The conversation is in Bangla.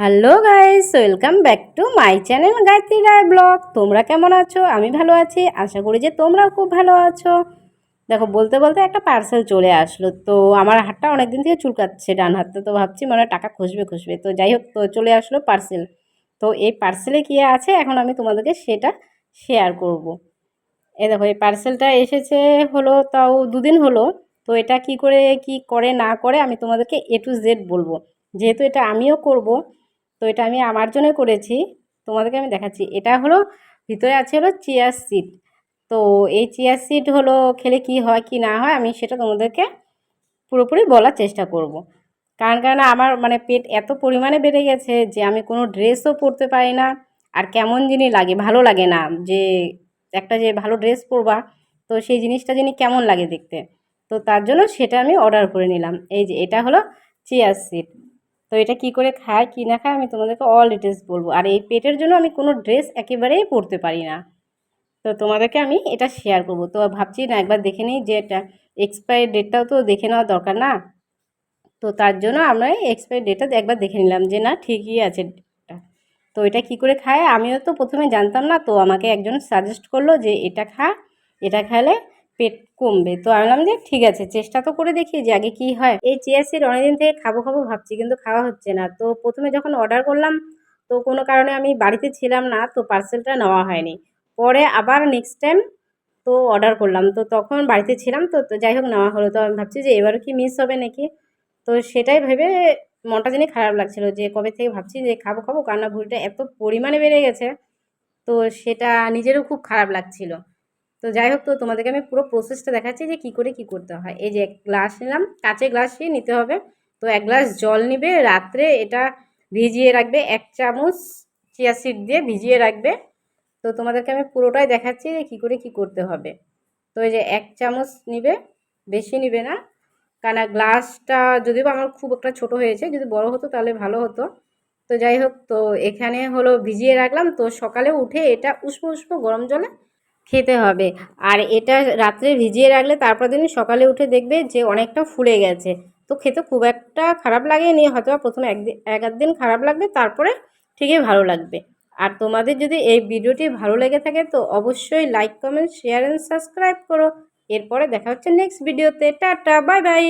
Hello guys, welcome back to my channel Gayatri Roy blog. তোমরা কেমন আছো? আমি ভালো আছি, আশা করি যে তোমরাও খুব ভালো আছো। দেখো, বলতে বলতে একটা পার্সেল চলে আসলো। তো আমার হাতটা অনেক দিন থেকে চুলকাচ্ছে, ডান হাতটা। তো ভাবছি মনে হয় টাকা খসবে খসবে। তো যাই হোক, তো চলে আসলো পার্সেল। তো এই পার্সেলে কী আছে এখন আমি তোমাদেরকে সেটা শেয়ার করব। এই দেখো, এই পার্সেলটা এসেছে হলো তাও দুদিন হলো। তো এটা কি করে না করে আমি তোমাদেরকে এ টু জেড বলবো। যেহেতু এটা আমিও করব, তো এটা আমি আমার জন্য করেছি। তোমাদেরকে আমি দেখাচ্ছি। এটা হলো ভিতরে আছে হলো চিয়া সিড। তো এই চিয়া সিড হলো খেলে কি হয় কি না হয় আমি সেটা তোমাদেরকে পুরোপুরি বলার চেষ্টা করব। কারণ আমার মানে পেট এত পরিমাণে বেড়ে গেছে যে আমি কোনো ড্রেসও পরতে পারি না। আর কেমন যিনি লাগে, ভালো লাগে না যে একটা যে ভালো ড্রেস পরবা, তো সেই জিনিসটা যিনি কেমন লাগে দেখতে। তো তার জন্য সেটা আমি অর্ডার করে নিলাম। এই যে এটা হলো চিয়া সিড। তো এটা কি করে খায় কি না খায় আমি তোমাদেরকে অল ডিটেলস বলবো। আর এই পেটের জন্য আমি কোনো ড্রেস একেবারেই পরতে পারি না। তো তোমাদেরকে আমি এটা শেয়ার করব। তো ভাবছি না একবার দেখে নিই যে এটা এক্সপায়ারি ডেটটাও তো দেখে নেওয়া দরকার না। তো তার জন্য আমরা এক্সপায়ারি ডেটটা একবার দেখে নিলাম যে না ঠিকই আছে ডেটটা। তো এটা কি করে খায় আমিও তো প্রথমে জানতাম না। তো আমাকে একজন সাজেস্ট করলো যে এটা খা, এটা খেলে পেট কমবে। তো আমি বললাম যে ঠিক আছে, চেষ্টা তো করে দেখি যে আগে কি হয়। এই চিয়া সিড অনেকদিন থেকে খাবো খাবো ভাবছি, কিন্তু খাওয়া হচ্ছে না। তো প্রথমে যখন অর্ডার করলাম, তো কোনো কারণে আমি বাড়িতে ছিলাম না, তো পার্সেলটা নেওয়া হয়নি। পরে আবার নেক্সট টাইম তো অর্ডার করলাম, তো তখন বাড়িতে ছিলাম। তো যাই হোক, নেওয়া হলো। তো আমি ভাবছি যে এবারও কি মিস হবে নাকি। তো সেটাই ভেবে মনটা জানি খারাপ লাগছিল যে কবে থেকে ভাবছি যে খাবো খাবো, কান্না ভুঁড়িটা এত পরিমাণে বেড়ে গেছে। তো সেটা নিজেরও খুব খারাপ লাগছিল। তো যাই হোক, তো তোমাদেরকে আমি পুরো প্রসেসটা দেখাচ্ছি যে কী করে কী করতে হয়। এই যে গ্লাস নিলাম, কাঁচের গ্লাসই নিতে হবে। তো 1 গ্লাস জল নিবে, রাত্রে এটা ভিজিয়ে রাখবে, 1 চামচ চিয়া সিড দিয়ে ভিজিয়ে রাখবে। তো তোমাদেরকে আমি পুরোটাই দেখাচ্ছি যে কী করে কী করতে হবে। তো এই যে 1 চামচ নিবে, বেশি নিবে না। কারণ গ্লাসটা যদিও বা আমার খুব একটা ছোট হয়েছে, যদি বড় হতো তাহলে ভালো হতো। তো যাই হোক, তো এখানে হলো ভিজিয়ে রাখলাম। তো সকালে উঠে এটা উষ্ণ উষ্ণ গরম জলে খেতে হবে। আর এটা রাত্রে ভিজিয়ে রাখলে তারপর দিন সকালে উঠে দেখবে যে অনেকটা ফুলে গেছে। তো খেতে খুব একটা খারাপ লাগেনি, হয়তো বা প্রথমে এক আধ দিন খারাপ লাগবে, তারপরে ঠিকই ভালো লাগবে। আর তোমাদের যদি এই ভিডিওটি ভালো লেগে থাকে তো অবশ্যই like, comment, share and subscribe করো। এরপরে দেখা হচ্ছে নেক্সট ভিডিওতে। Tata, bye bye.